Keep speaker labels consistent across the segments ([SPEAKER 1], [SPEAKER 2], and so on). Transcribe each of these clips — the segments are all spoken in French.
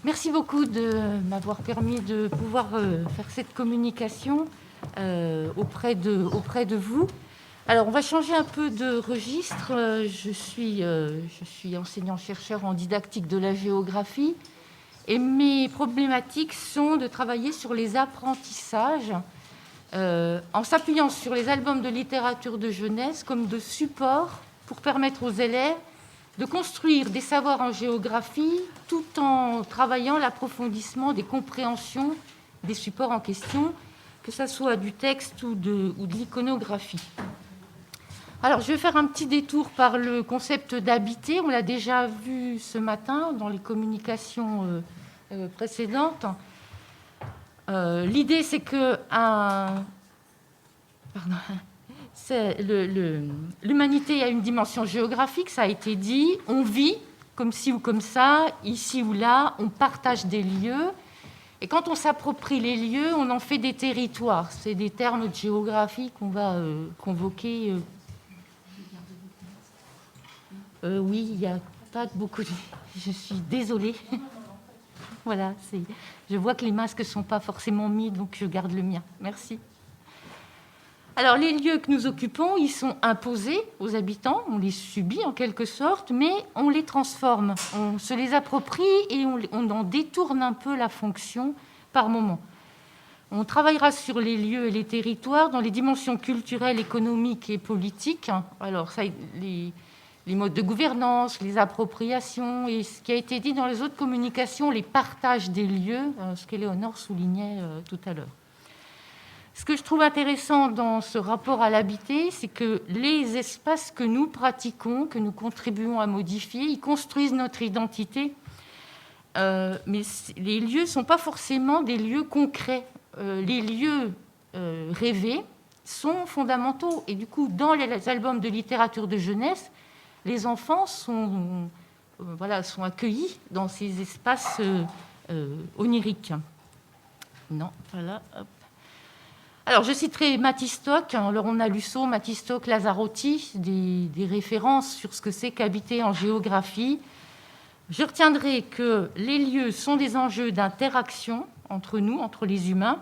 [SPEAKER 1] Merci beaucoup de m'avoir permis de pouvoir faire cette communication auprès de vous. Alors, on va changer un peu de registre. Je suis enseignant-chercheur en didactique de la géographie et mes problématiques sont de travailler sur les apprentissages en s'appuyant sur les albums de littérature de jeunesse comme de support pour permettre aux élèves de construire des savoirs en géographie tout en travaillant l'approfondissement des compréhensions des supports en question, que ce soit du texte ou de l'iconographie. Alors, je vais faire un petit détour par le concept d'habiter. On l'a déjà vu ce matin dans les communications précédentes. L'idée, c'est que l'humanité a une dimension géographique, ça a été dit. On vit comme ci ou comme ça, ici ou là, on partage des lieux. Et quand on s'approprie les lieux, on en fait des territoires. C'est des termes de géographie qu'on va convoquer. Oui, il n'y a pas beaucoup de... Je suis désolée. Voilà, je vois que les masques ne sont pas forcément mis, donc je garde le mien. Merci. Alors, les lieux que nous occupons, ils sont imposés aux habitants, on les subit en quelque sorte, mais on les transforme, on se les approprie et on en détourne un peu la fonction par moment. On travaillera sur les lieux et les territoires dans les dimensions culturelles, économiques et politiques. Alors, les modes de gouvernance, les appropriations, et ce qui a été dit dans les autres communications, les partages des lieux, ce qu'Éléonore soulignait tout à l'heure. Ce que je trouve intéressant dans ce rapport à l'habité, c'est que les espaces que nous pratiquons, que nous contribuons à modifier, ils construisent notre identité. Mais les lieux ne sont pas forcément des lieux concrets. Les lieux rêvés sont fondamentaux. Et du coup, dans les albums de littérature de jeunesse, les enfants sont accueillis dans ces espaces oniriques. Non, voilà, hop. Alors, je citerai Mathistock. Alors, on a Lusso, Mathistock, Lazzarotti, des références sur ce que c'est qu'habiter en géographie. Je retiendrai que les lieux sont des enjeux d'interaction entre nous, entre les humains,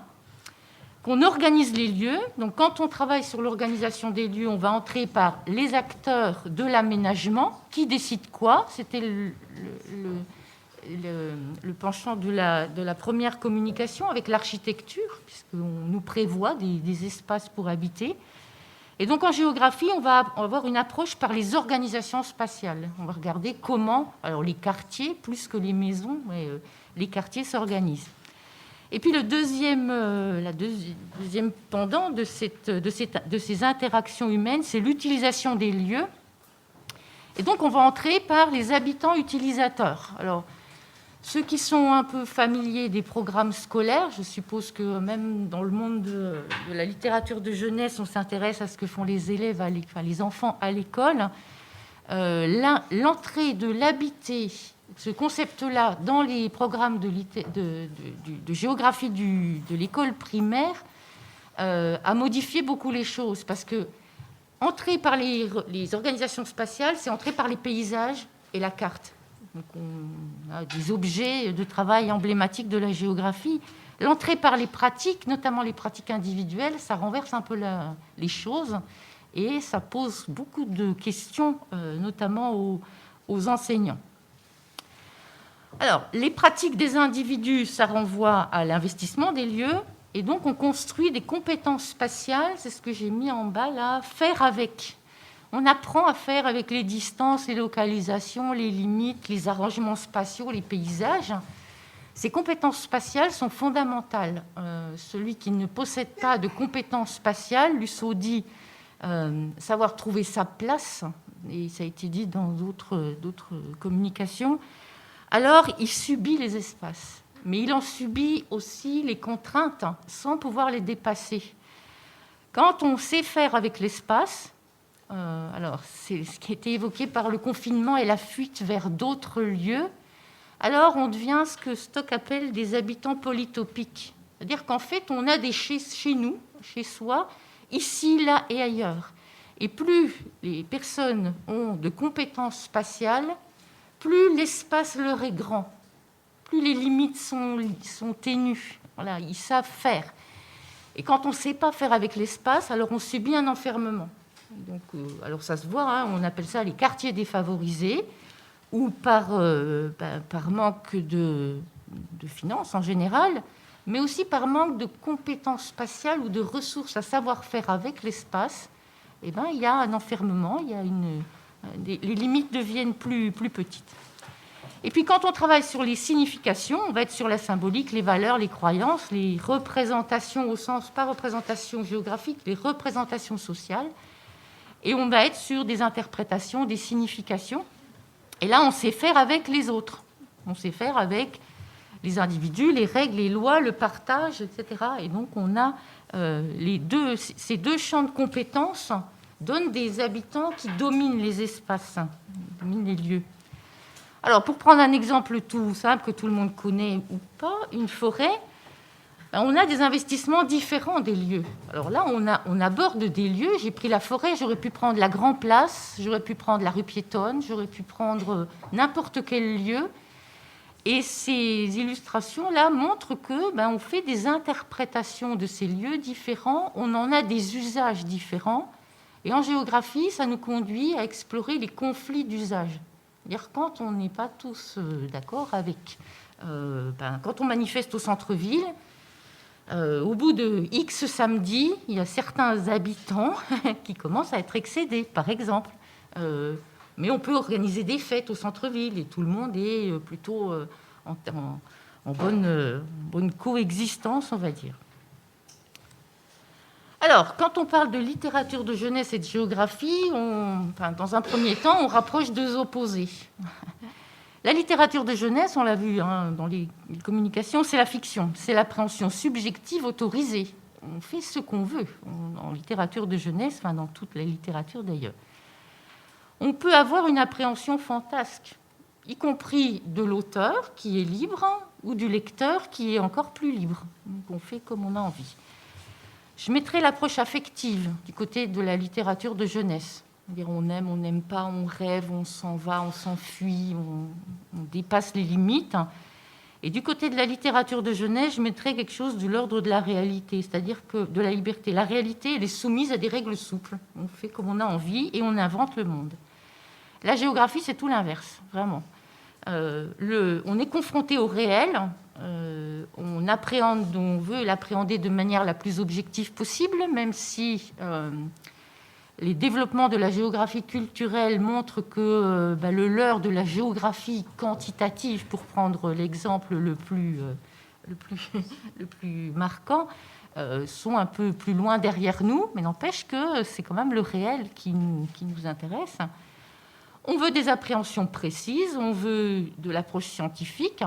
[SPEAKER 1] qu'on organise les lieux. Donc, quand on travaille sur l'organisation des lieux, on va entrer par les acteurs de l'aménagement. Qui décide quoi ? C'était le penchant de la première communication avec l'architecture, puisqu'on nous prévoit des espaces pour habiter. Et donc, en géographie, on va avoir une approche par les organisations spatiales. On va regarder comment, alors les quartiers, plus que les maisons, mais les quartiers s'organisent. Et puis, le deuxième pendant de ces interactions humaines, c'est l'utilisation des lieux. Et donc, on va entrer par les habitants utilisateurs. Alors, ceux qui sont un peu familiers des programmes scolaires, je suppose que même dans le monde de la littérature de jeunesse, on s'intéresse à ce que font les élèves, les enfants à l'école. L'entrée de l'habiter, ce concept-là, dans les programmes de géographie de l'école primaire, a modifié beaucoup les choses. Parce que entrer par les organisations spatiales, c'est entrer par les paysages et la carte. Donc on a des objets de travail emblématiques de la géographie. L'entrée par les pratiques, notamment les pratiques individuelles, ça renverse un peu les choses et ça pose beaucoup de questions, notamment aux enseignants. Alors, les pratiques des individus, ça renvoie à l'investissement des lieux et donc on construit des compétences spatiales, c'est ce que j'ai mis en bas là, faire avec. On apprend à faire avec les distances, les localisations, les limites, les arrangements spatiaux, les paysages. Ces compétences spatiales sont fondamentales. Celui qui ne possède pas de compétences spatiales, Lusso dit savoir trouver sa place, et ça a été dit dans d'autres communications, alors il subit les espaces. Mais il en subit aussi les contraintes sans pouvoir les dépasser. Quand on sait faire avec l'espace, alors c'est ce qui a été évoqué par le confinement et la fuite vers d'autres lieux, alors on devient ce que Stock appelle des habitants polytopiques. C'est-à-dire qu'en fait, on a des chez nous, chez soi, ici, là et ailleurs. Et plus les personnes ont de compétences spatiales, plus l'espace leur est grand. plus les limites sont ténues. Voilà, ils savent faire. Et quand on ne sait pas faire avec l'espace, alors on subit un enfermement. Donc, alors ça se voit, hein, on appelle ça les quartiers défavorisés, ou par manque de finances en général, mais aussi par manque de compétences spatiales ou de ressources à savoir faire avec l'espace. Eh ben, il y a un enfermement, les limites deviennent plus petites. Et puis quand on travaille sur les significations, on va être sur la symbolique, les valeurs, les croyances, les représentations au sens, pas représentation géographique, les représentations sociales. Et on va être sur des interprétations, des significations. Et là, on sait faire avec les autres. On sait faire avec les individus, les règles, les lois, le partage, etc. Et donc, on a ces deux champs de compétences donnent des habitants qui dominent les espaces, dominent les lieux. Alors, pour prendre un exemple tout simple que tout le monde connaît ou pas, une forêt, on a des investissements différents des lieux. Alors là, on aborde des lieux. J'ai pris la forêt, j'aurais pu prendre la Grand Place, j'aurais pu prendre la rue piétonne, j'aurais pu prendre n'importe quel lieu. Et ces illustrations-là montrent que on fait des interprétations de ces lieux différents, on en a des usages différents. Et en géographie, ça nous conduit à explorer les conflits d'usage. C'est-à-dire quand on n'est pas tous d'accord avec... quand on manifeste au centre-ville, au bout de X samedi, il y a certains habitants qui commencent à être excédés, par exemple. Mais on peut organiser des fêtes au centre-ville et tout le monde est plutôt en bonne coexistence, on va dire. Alors, quand on parle de littérature de jeunesse et de géographie, dans un premier temps, on rapproche deux opposés. La littérature de jeunesse, on l'a vu dans les communications, c'est la fiction, c'est l'appréhension subjective autorisée. On fait ce qu'on veut en littérature de jeunesse, dans toute la littérature d'ailleurs. On peut avoir une appréhension fantasque, y compris de l'auteur qui est libre ou du lecteur qui est encore plus libre. Donc on fait comme on a envie. Je mettrai l'approche affective du côté de la littérature de jeunesse. On aime, on n'aime pas, on rêve, on s'en va, on s'enfuit, on dépasse les limites. Et du côté de la littérature de jeunesse, je mettrai quelque chose de l'ordre de la réalité, c'est-à-dire que de la liberté. La réalité, elle est soumise à des règles souples. On fait comme on a envie et on invente le monde. La géographie, c'est tout l'inverse, vraiment. On est confronté au réel, on veut l'appréhender de manière la plus objective possible, même si les développements de la géographie culturelle montrent que le leurre de la géographie quantitative, pour prendre l'exemple le plus marquant, sont un peu plus loin derrière nous, mais n'empêche que c'est quand même le réel qui nous intéresse. On veut des appréhensions précises, on veut de l'approche scientifique,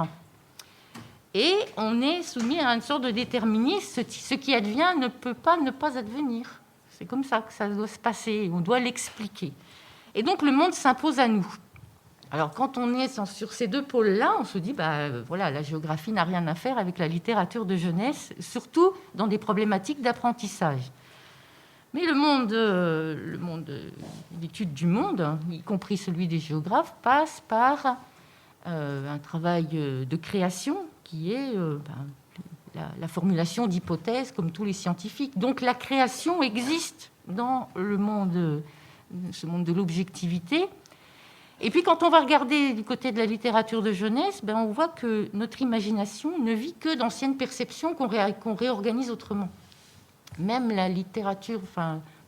[SPEAKER 1] et on est soumis à une sorte de déterminisme. Ce qui advient ne peut pas ne pas advenir. C'est comme ça que ça doit se passer, on doit l'expliquer. Et donc le monde s'impose à nous. Alors quand on est sur ces deux pôles-là, on se dit, la géographie n'a rien à faire avec la littérature de jeunesse, surtout dans des problématiques d'apprentissage. Mais le monde, l'étude du monde, y compris celui des géographes, passe par un travail de création qui est la formulation d'hypothèses comme tous les scientifiques. Donc la création existe dans ce monde de l'objectivité. Et puis quand on va regarder du côté de la littérature de jeunesse, on voit que notre imagination ne vit que d'anciennes perceptions qu'on réorganise autrement. Même la littérature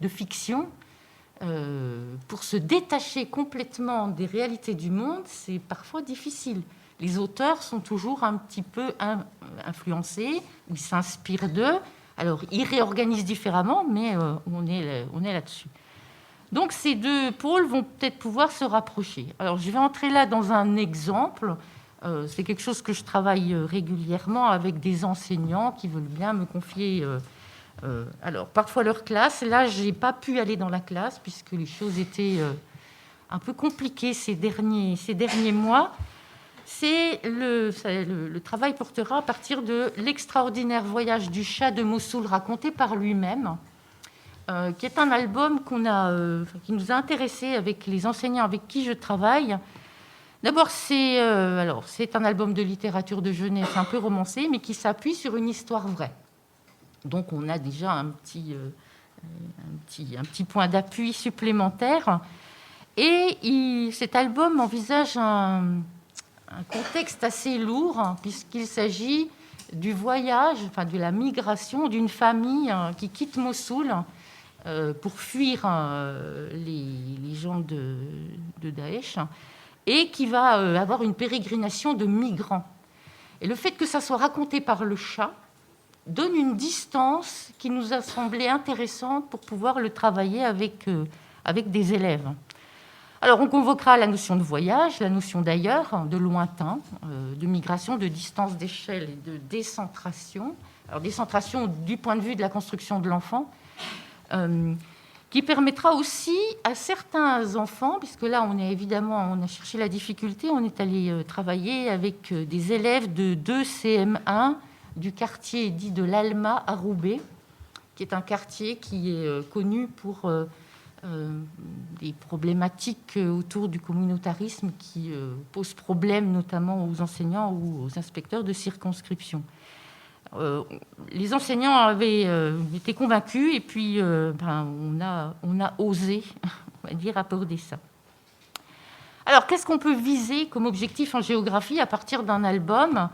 [SPEAKER 1] de fiction, pour se détacher complètement des réalités du monde, c'est parfois difficile. Les auteurs sont toujours un petit peu influencés, ils s'inspirent d'eux. Alors, ils réorganisent différemment, mais on est là-dessus. Donc, ces deux pôles vont peut-être pouvoir se rapprocher. Alors, je vais entrer là dans un exemple. C'est quelque chose que je travaille régulièrement avec des enseignants qui veulent bien me confier... alors, parfois leur classe. Là, je n'ai pas pu aller dans la classe puisque les choses étaient un peu compliquées ces derniers mois. Le travail portera à partir de l'extraordinaire voyage du chat de Mossoul raconté par lui-même, qui est un album qui nous a intéressés avec les enseignants avec qui je travaille. D'abord, c'est un album de littérature de jeunesse un peu romancé, mais qui s'appuie sur une histoire vraie. Donc, on a déjà un petit point d'appui supplémentaire. Et cet album envisage un contexte assez lourd, puisqu'il s'agit du voyage, enfin de la migration d'une famille qui quitte Mossoul pour fuir les gens de Daesh, et qui va avoir une pérégrination de migrants. Et le fait que ça soit raconté par le chat donne une distance qui nous a semblé intéressante pour pouvoir le travailler avec des élèves. Alors, on convoquera la notion de voyage, la notion d'ailleurs, de lointain, de migration, de distance d'échelle et de décentration. Alors, décentration du point de vue de la construction de l'enfant, qui permettra aussi à certains enfants, puisque là, on a cherché la difficulté, on est allé travailler avec des élèves de 2 CM1 du quartier dit de l'Alma à Roubaix, qui est un quartier qui est connu pour des problématiques autour du communautarisme qui posent problème notamment aux enseignants ou aux inspecteurs de circonscription. Les enseignants avaient été convaincus et puis on a osé, on va dire, aborder ça. Alors, qu'est-ce qu'on peut viser comme objectif en géographie à partir d'un album ?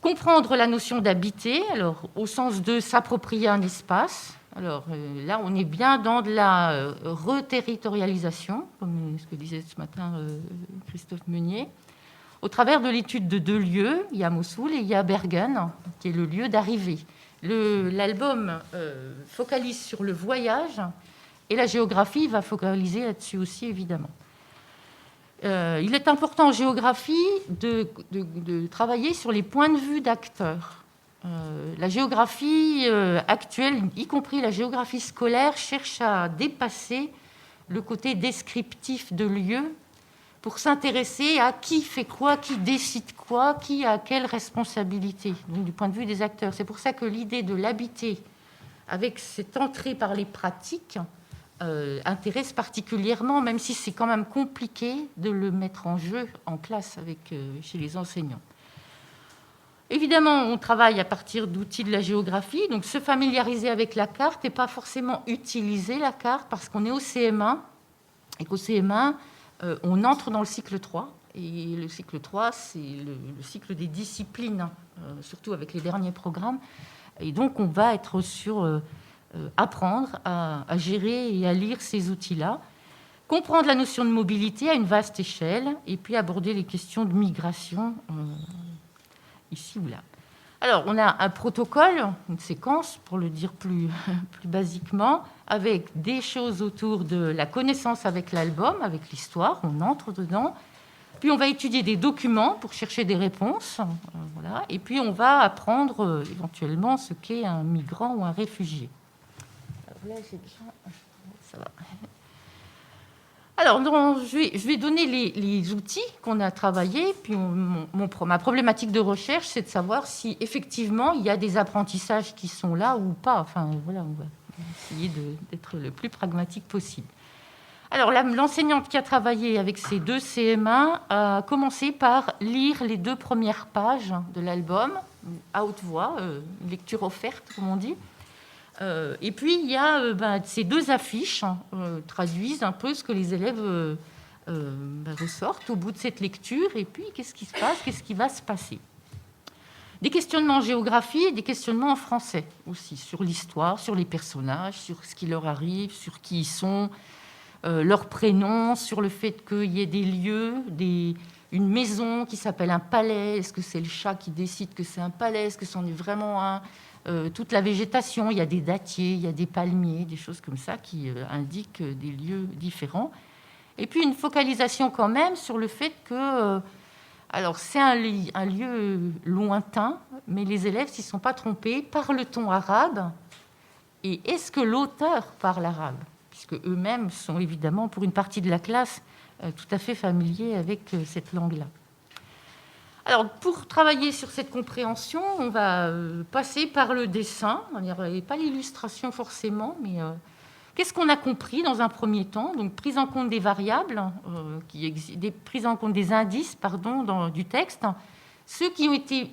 [SPEAKER 1] Comprendre la notion d'habiter, alors au sens de s'approprier un espace. Alors là, on est bien dans de la reterritorialisation, comme ce que disait ce matin Christophe Meunier, au travers de l'étude de 2 lieux. Il y a Mossoul et il y a Bergen, qui est le lieu d'arrivée. L'album focalise sur le voyage et la géographie va focaliser là-dessus aussi, évidemment. Il est important en géographie de travailler sur les points de vue d'acteurs. La géographie actuelle, y compris la géographie scolaire, cherche à dépasser le côté descriptif de lieux pour s'intéresser à qui fait quoi, qui décide quoi, qui a quelle responsabilité, donc du point de vue des acteurs. C'est pour ça que l'idée de l'habiter, avec cette entrée par les pratiques, intéresse particulièrement, même si c'est quand même compliqué de le mettre en jeu en classe chez les enseignants. Évidemment, on travaille à partir d'outils de la géographie, donc se familiariser avec la carte et pas forcément utiliser la carte parce qu'on est au CM1 et qu'au CM1, on entre dans le cycle 3. Et le cycle 3, c'est le cycle des disciplines, surtout avec les derniers programmes. Et donc, on va être sur apprendre à gérer et à lire ces outils-là, comprendre la notion de mobilité à une vaste échelle et puis aborder les questions de migration ici ou là. Alors, on a un protocole, une séquence, pour le dire plus basiquement, avec des choses autour de la connaissance avec l'album, avec l'histoire, on entre dedans. Puis, on va étudier des documents pour chercher des réponses. Voilà. Et puis, on va apprendre éventuellement ce qu'est un migrant ou un réfugié. Alors là, j'ai déjà... Ça va. Alors, je vais donner les outils qu'on a travaillés. Puis ma problématique de recherche, c'est de savoir si effectivement il y a des apprentissages qui sont là ou pas. Enfin, voilà, on va essayer d'être le plus pragmatique possible. Alors, l'enseignante qui a travaillé avec ces 2 CM1 a commencé par lire les 2 premières pages de l'album, à haute voix, une lecture offerte, comme on dit. Et puis, il y a ces 2 affiches traduisent un peu ce que les élèves ressortent au bout de cette lecture. Et puis, qu'est-ce qui se passe? Qu'est-ce qui va se passer? Des questionnements en géographie et des questionnements en français aussi, sur l'histoire, sur les personnages, sur ce qui leur arrive, sur qui ils sont, leurs prénoms, sur le fait qu'il y ait des lieux, une maison qui s'appelle un palais. Est-ce que c'est le chat qui décide que c'est un palais? Est-ce que c'en est vraiment un? Toute la végétation, il y a des dattiers, il y a des palmiers, des choses comme ça qui indiquent des lieux différents. Et puis une focalisation quand même sur le fait que, alors c'est un lieu lointain, mais les élèves, s'ils ne sont pas trompés, parle-t-on arabe? Et est-ce que l'auteur parle arabe? Puisque eux-mêmes sont évidemment, pour une partie de la classe, tout à fait familiers avec cette langue-là. Alors, pour travailler sur cette compréhension, on va passer par le dessin, et pas l'illustration forcément, mais Qu'est-ce qu'on a compris dans un premier temps? Donc, prise en compte des variables, prise en compte des indices, du texte, ceux qui ont été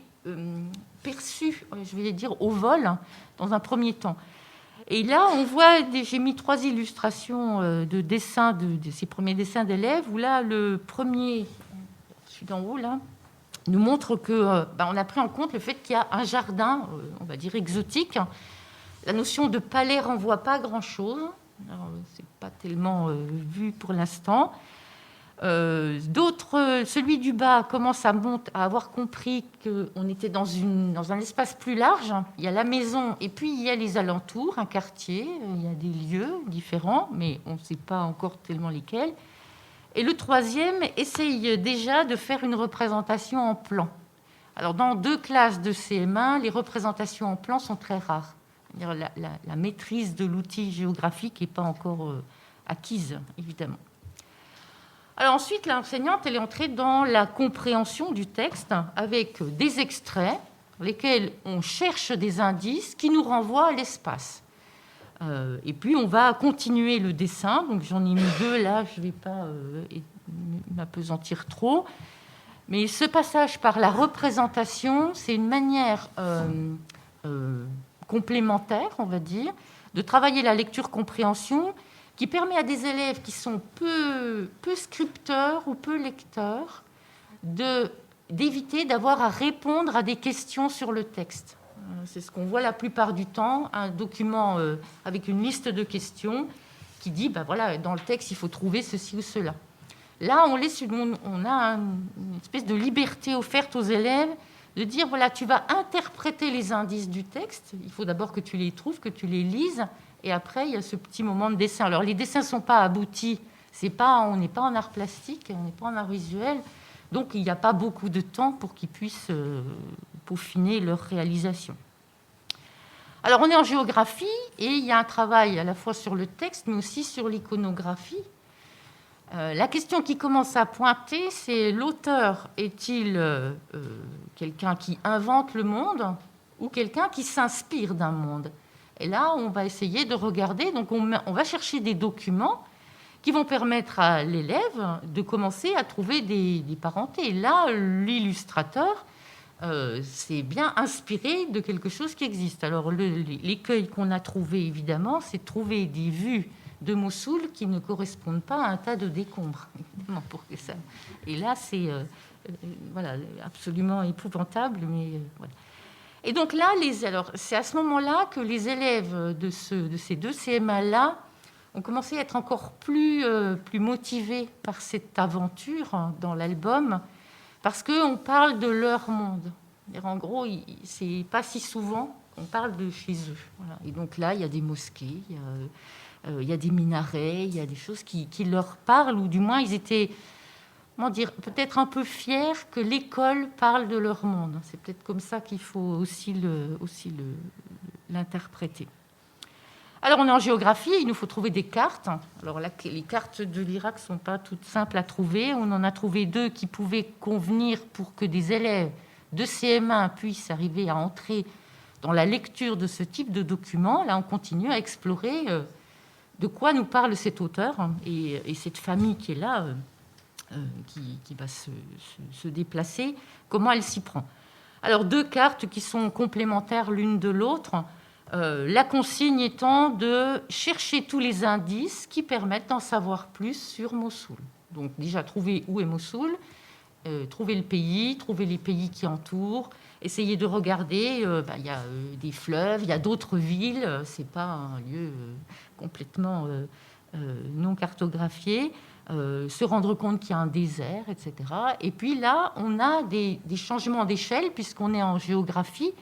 [SPEAKER 1] perçus, je vais dire, au vol, dans un premier temps. Et là, on voit, j'ai mis 3 illustrations de dessins, de ces premiers dessins d'élèves, où là, le premier, celui d'en haut, là, nous montre que on a pris en compte le fait qu'il y a un jardin, on va dire exotique. La notion de palais renvoie pas à grand-chose. C'est pas tellement vu pour l'instant. Celui du bas commence à avoir compris qu'on était dans un espace plus large. Il y a la maison et puis il y a les alentours, un quartier, il y a des lieux différents, mais on ne sait pas encore tellement lesquels. Et le troisième essaye déjà de faire une représentation en plan. Alors, dans 2 classes de CM1, les représentations en plan sont très rares. La maîtrise de l'outil géographique n'est pas encore acquise, évidemment. Alors ensuite, l'enseignante, elle est entrée dans la compréhension du texte avec des extraits, dans lesquels on cherche des indices qui nous renvoient à l'espace. Et puis, on va continuer le dessin. Donc, j'en ai mis 2 là, je ne vais pas m'appesantir trop. Mais ce passage par la représentation, c'est une manière complémentaire, on va dire, de travailler la lecture-compréhension qui permet à des élèves qui sont peu scripteurs ou peu lecteurs d'éviter d'avoir à répondre à des questions sur le texte. C'est ce qu'on voit la plupart du temps, un document avec une liste de questions qui dit, voilà, dans le texte, il faut trouver ceci ou cela. Là, on a une espèce de liberté offerte aux élèves de dire, voilà, tu vas interpréter les indices du texte. Il faut d'abord que tu les trouves, que tu les lises. Et après, il y a ce petit moment de dessin. Alors, les dessins ne sont pas aboutis. On n'est pas en art plastique, on n'est pas en art visuel. Donc, il n'y a pas beaucoup de temps pour qu'ils puissent peaufiner leur réalisation. Alors, on est en géographie et il y a un travail à la fois sur le texte, mais aussi sur l'iconographie. La question qui commence à pointer, c'est l'auteur est-il quelqu'un qui invente le monde ou quelqu'un qui s'inspire d'un monde? Et là, on va essayer de regarder. Donc, on va chercher des documents qui vont permettre à l'élève de commencer à trouver des parentés. Et là, l'illustrateur s'est bien inspiré de quelque chose qui existe. Alors, l'écueil qu'on a trouvé, évidemment, c'est de trouver des vues de Mossoul qui ne correspondent pas à un tas de décombres, évidemment, pour que ça. Et là, c'est absolument épouvantable, mais voilà. Et donc là, c'est à ce moment-là que les élèves de ces 2 CM1-là ont commencé à être encore plus motivés par cette aventure dans l'album, parce qu'on parle de leur monde. En gros, c'est pas si souvent qu'on parle de chez eux. Voilà. Et donc là, il y a des mosquées, il y a des minarets, il y a des choses qui leur parlent, ou du moins ils étaient, peut-être un peu fiers que l'école parle de leur monde. C'est peut-être comme ça qu'il faut aussi l'interpréter. Alors, on est en géographie, il nous faut trouver des cartes. Alors là, les cartes de l'Irak ne sont pas toutes simples à trouver. On en a trouvé 2 qui pouvaient convenir pour que des élèves de CM1 puissent arriver à entrer dans la lecture de ce type de document. Là, on continue à explorer de quoi nous parle cet auteur et cette famille qui est là, qui va se déplacer, comment elle s'y prend. Alors, 2 cartes qui sont complémentaires l'une de l'autre. La consigne étant de chercher tous les indices qui permettent d'en savoir plus sur Mossoul. Donc déjà, trouver où est Mossoul, trouver le pays, trouver les pays qui entourent, essayer de regarder, il y a des fleuves, il y a d'autres villes, ce n'est pas un lieu complètement non cartographié, se rendre compte qu'il y a un désert, etc. Et puis là, on a des changements d'échelle, puisqu'on est en géographie.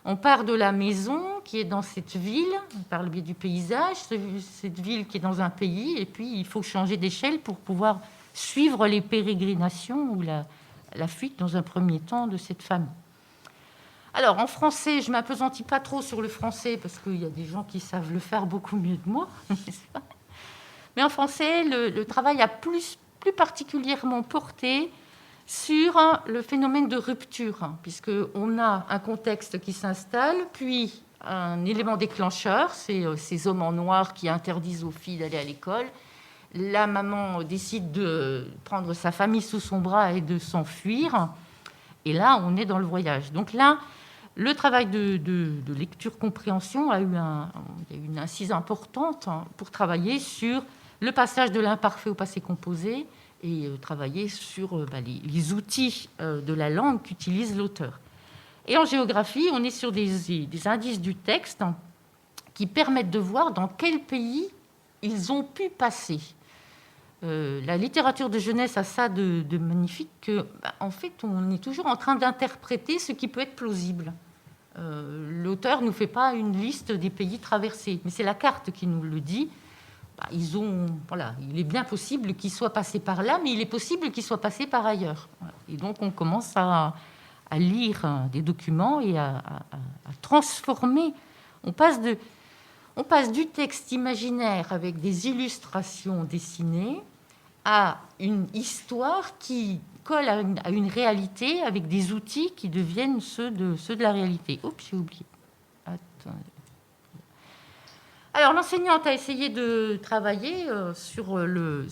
[SPEAKER 1] On part de la maison qui est dans cette ville, par le biais du paysage, cette ville qui est dans un pays, et puis il faut changer d'échelle pour pouvoir suivre les pérégrinations ou la fuite dans un premier temps de cette famille. Alors, en français, je ne m'appesantis pas trop sur le français, parce qu'il y a des gens qui savent le faire beaucoup mieux que moi, n'est-ce pas ? Mais en français, le travail a plus particulièrement porté sur le phénomène de rupture, puisqu'on a un contexte qui s'installe, puis un élément déclencheur, c'est ces hommes en noir qui interdisent aux filles d'aller à l'école. La maman décide de prendre sa famille sous son bras et de s'enfuir. Et là, on est dans le voyage. Donc là, le travail de lecture-compréhension il y a eu une incise importante pour travailler sur le passage de l'imparfait au passé composé et travailler sur les outils de la langue qu'utilise l'auteur. Et en géographie, on est sur des indices du texte qui permettent de voir dans quel pays ils ont pu passer. La littérature de jeunesse a ça de magnifique que, en fait, on est toujours en train d'interpréter ce qui peut être plausible. L'auteur ne nous fait pas une liste des pays traversés, mais c'est la carte qui nous le dit. Il est bien possible qu'ils soient passés par là, mais il est possible qu'ils soient passés par ailleurs. Et donc, on commence à lire des documents et à transformer. On passe du texte imaginaire avec des illustrations dessinées à une histoire qui colle à une réalité avec des outils qui deviennent ceux de la réalité. Oups, j'ai oublié. Attendez. Alors, l'enseignante a essayé de travailler sur le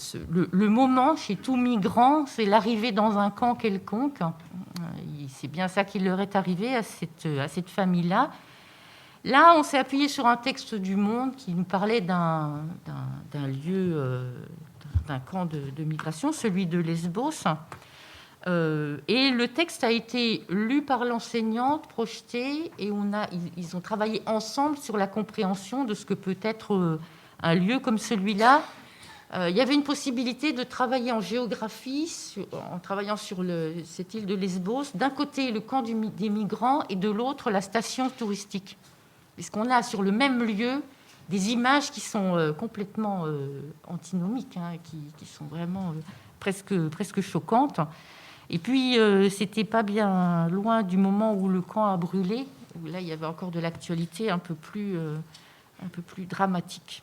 [SPEAKER 1] moment chez tout migrant, c'est l'arrivée dans un camp quelconque. C'est bien ça qui leur est arrivé à cette famille-là. Là, on s'est appuyé sur un texte du Monde qui nous parlait d'un lieu, d'un camp de migration, celui de Lesbos. Et le texte a été lu par l'enseignante, projeté, et ils ont travaillé ensemble sur la compréhension de ce que peut être un lieu comme celui-là. Il y avait une possibilité de travailler en géographie, en travaillant sur cette île de Lesbos. D'un côté, le camp des migrants, et de l'autre, la station touristique. Puisqu'on a sur le même lieu des images qui sont complètement antinomiques, qui sont vraiment presque choquantes. Et puis, c'était pas bien loin du moment où le camp a brûlé, où là, il y avait encore de l'actualité un peu plus dramatique.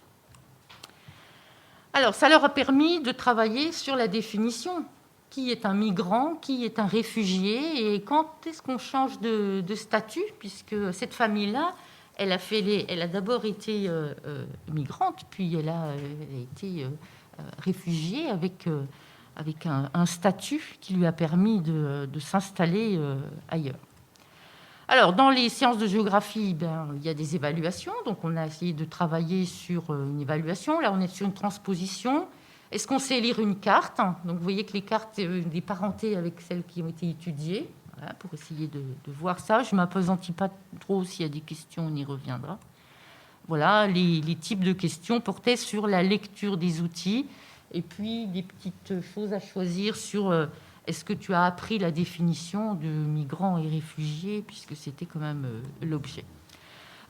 [SPEAKER 1] Alors, ça leur a permis de travailler sur la définition. Qui est un migrant, qui est un réfugié, et quand est-ce qu'on change de statut, puisque cette famille-là, elle a d'abord été migrante, puis elle a été réfugiée avec un statut qui lui a permis de s'installer ailleurs. Alors, dans les séances de géographie, il y a des évaluations. Donc, on a essayé de travailler sur une évaluation. Là, on est sur une transposition. Est-ce qu'on sait lire une carte ? Donc, vous voyez que les cartes des parentés avec celles qui ont été étudiées. Voilà, pour essayer de voir ça. Je ne m'appesantis pas trop. S'il y a des questions, on y reviendra. Voilà, les types de questions portaient sur la lecture des outils et puis des petites choses à choisir sur est-ce que tu as appris la définition de migrants et réfugiés, puisque c'était quand même l'objet.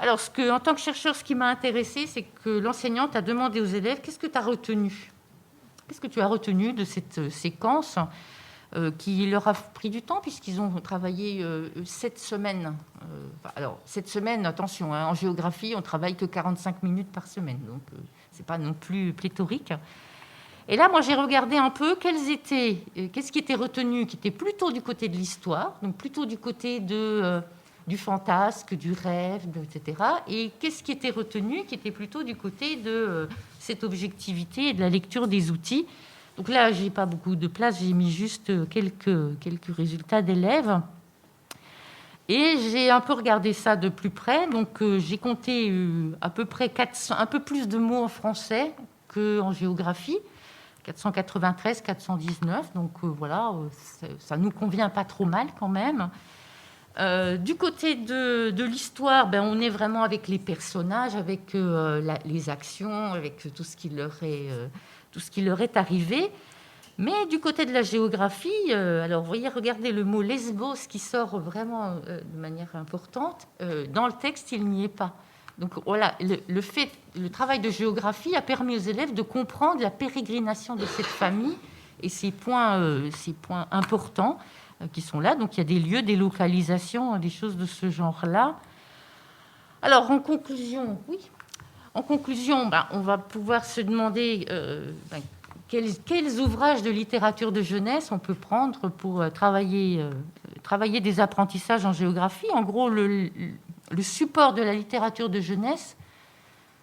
[SPEAKER 1] Alors, en tant que chercheur, ce qui m'a intéressée, c'est que l'enseignante a demandé aux élèves qu'est-ce que tu as retenu ? Qu'est-ce que tu as retenu de cette séquence qui leur a pris du temps, puisqu'ils ont travaillé 7 semaines. Alors, 7 semaines, attention, en géographie, on ne travaille que 45 minutes par semaine, donc ce n'est pas non plus pléthorique. Et là, moi, j'ai regardé un peu qu'est-ce qui était retenu, qui était plutôt du côté de l'histoire, donc plutôt du côté du fantasque, du rêve, etc. Et qu'est-ce qui était retenu, qui était plutôt du côté de cette objectivité et de la lecture des outils. Donc là, je n'ai pas beaucoup de place, j'ai mis juste quelques résultats d'élèves. Et j'ai un peu regardé ça de plus près. Donc j'ai compté à peu près un peu plus de mots en français qu'en géographie. 493, 419. Donc voilà, ça nous convient pas trop mal quand même. Du côté de l'histoire, on est vraiment avec les personnages, avec les actions, avec tout ce qui leur est arrivé. Mais du côté de la géographie, alors vous voyez, regardez le mot Lesbos qui sort vraiment de manière importante. Dans le texte, il n'y est pas. Donc voilà, le travail de géographie a permis aux élèves de comprendre la pérégrination de cette famille et ces points importants qui sont là. Donc il y a des lieux, des localisations, des choses de ce genre-là. Alors en conclusion, on va pouvoir se demander quels ouvrages de littérature de jeunesse on peut prendre pour travailler des apprentissages en géographie. En gros, le support de la littérature de jeunesse,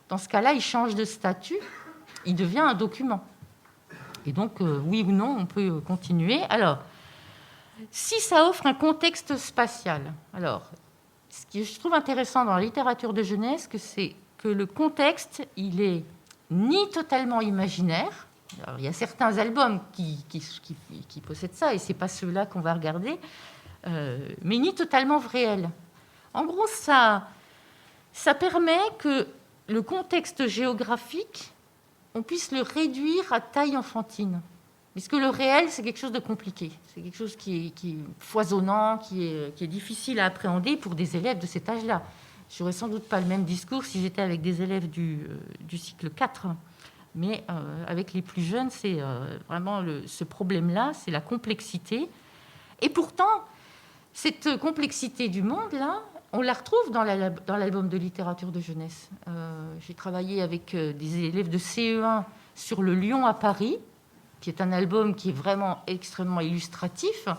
[SPEAKER 1] dans ce cas-là, il change de statut, il devient un document. Et donc, oui ou non, on peut continuer. Alors, si ça offre un contexte spatial, alors, ce que je trouve intéressant dans la littérature de jeunesse, c'est que le contexte, il est ni totalement imaginaire. Alors, il y a certains albums qui possèdent ça, et ce n'est pas ceux-là qu'on va regarder, mais ni totalement réel. En gros, ça permet que le contexte géographique, on puisse le réduire à taille enfantine. Puisque le réel, c'est quelque chose de compliqué. C'est quelque chose qui est foisonnant, qui est difficile à appréhender pour des élèves de cet âge-là. Je n'aurais sans doute pas le même discours si j'étais avec des élèves du cycle 4. Mais avec les plus jeunes, c'est vraiment ce problème-là, c'est la complexité. Et pourtant, cette complexité du monde-là, on la retrouve dans l'album de littérature de jeunesse. J'ai travaillé avec des élèves de CE1 sur Le Lion à Paris, qui est un album qui est vraiment extrêmement illustratif.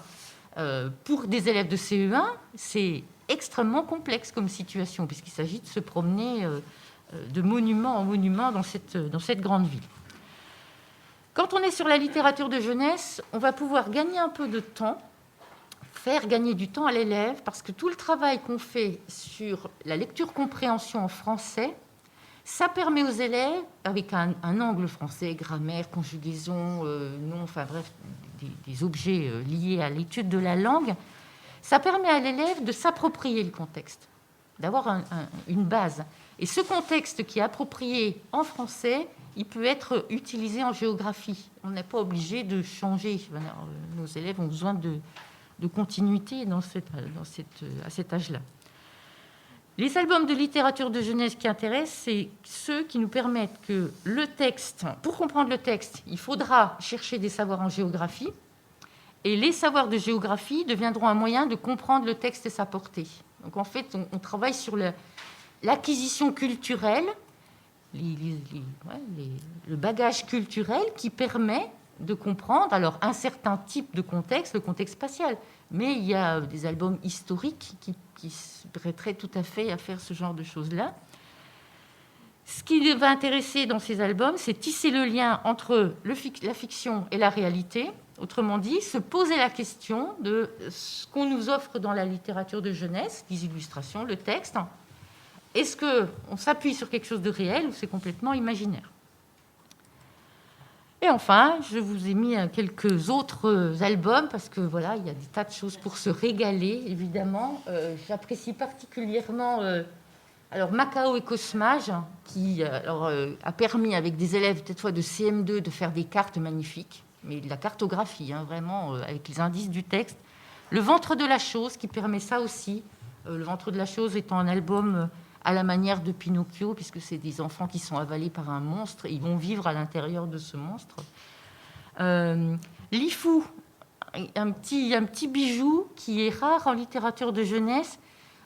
[SPEAKER 1] Pour des élèves de CE1, c'est extrêmement complexe comme situation, puisqu'il s'agit de se promener de monument en monument dans cette grande ville. Quand on est sur la littérature de jeunesse, on va pouvoir gagner un peu de temps, faire gagner du temps à l'élève, parce que tout le travail qu'on fait sur la lecture-compréhension en français, ça permet aux élèves, avec un angle français, grammaire, conjugaison, nom, enfin bref, des objets liés à l'étude de la langue, ça permet à l'élève de s'approprier le contexte, d'avoir une base. Et ce contexte qui est approprié en français, il peut être utilisé en géographie. On n'est pas obligé de changer. Nos élèves ont besoin de continuité à cet âge-là. Les albums de littérature de jeunesse qui intéressent, c'est ceux qui nous permettent que le texte, pour comprendre le texte, il faudra chercher des savoirs en géographie, et les savoirs de géographie deviendront un moyen de comprendre le texte et sa portée. Donc en fait, on travaille sur l'acquisition culturelle, le bagage culturel qui permet de comprendre alors un certain type de contexte, le contexte spatial. Mais il y a des albums historiques qui se prêteraient tout à fait à faire ce genre de choses-là. Ce qui va intéresser dans ces albums, c'est tisser le lien entre la fiction et la réalité. Autrement dit, se poser la question de ce qu'on nous offre dans la littérature de jeunesse, les illustrations, le texte. Est-ce qu'on s'appuie sur quelque chose de réel ou c'est complètement imaginaire ? Et enfin, je vous ai mis quelques autres albums parce que voilà, il y a des tas de choses pour se régaler, évidemment. J'apprécie particulièrement Macao et Cosmage, qui a permis avec des élèves peut-être fois de CM2 de faire des cartes magnifiques, mais de la cartographie, vraiment avec les indices du texte. Le Ventre de la chose, qui permet ça aussi. Le Ventre de la chose étant un album à la manière de Pinocchio, puisque c'est des enfants qui sont avalés par un monstre, et ils vont vivre à l'intérieur de ce monstre. L'Ifou, un petit bijou qui est rare en littérature de jeunesse,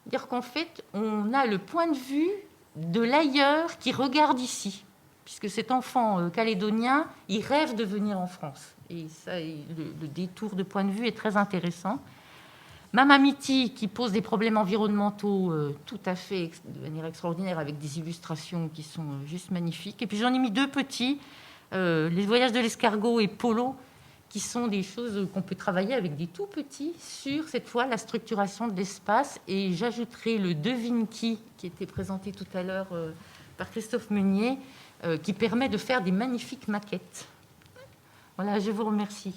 [SPEAKER 1] dire qu'en fait, on a le point de vue de l'ailleurs qui regarde ici, puisque cet enfant calédonien, il rêve de venir en France. Et ça, le détour de point de vue est très intéressant. Mamamiti, qui pose des problèmes environnementaux tout à fait de manière extraordinaire, avec des illustrations qui sont juste magnifiques. Et puis j'en ai mis deux petits, Les voyages de l'escargot et Polo, qui sont des choses qu'on peut travailler avec des tout petits sur, cette fois, la structuration de l'espace. Et j'ajouterai le Devinki, qui était présenté tout à l'heure par Christophe Meunier, qui permet de faire des magnifiques maquettes. Voilà, je vous remercie.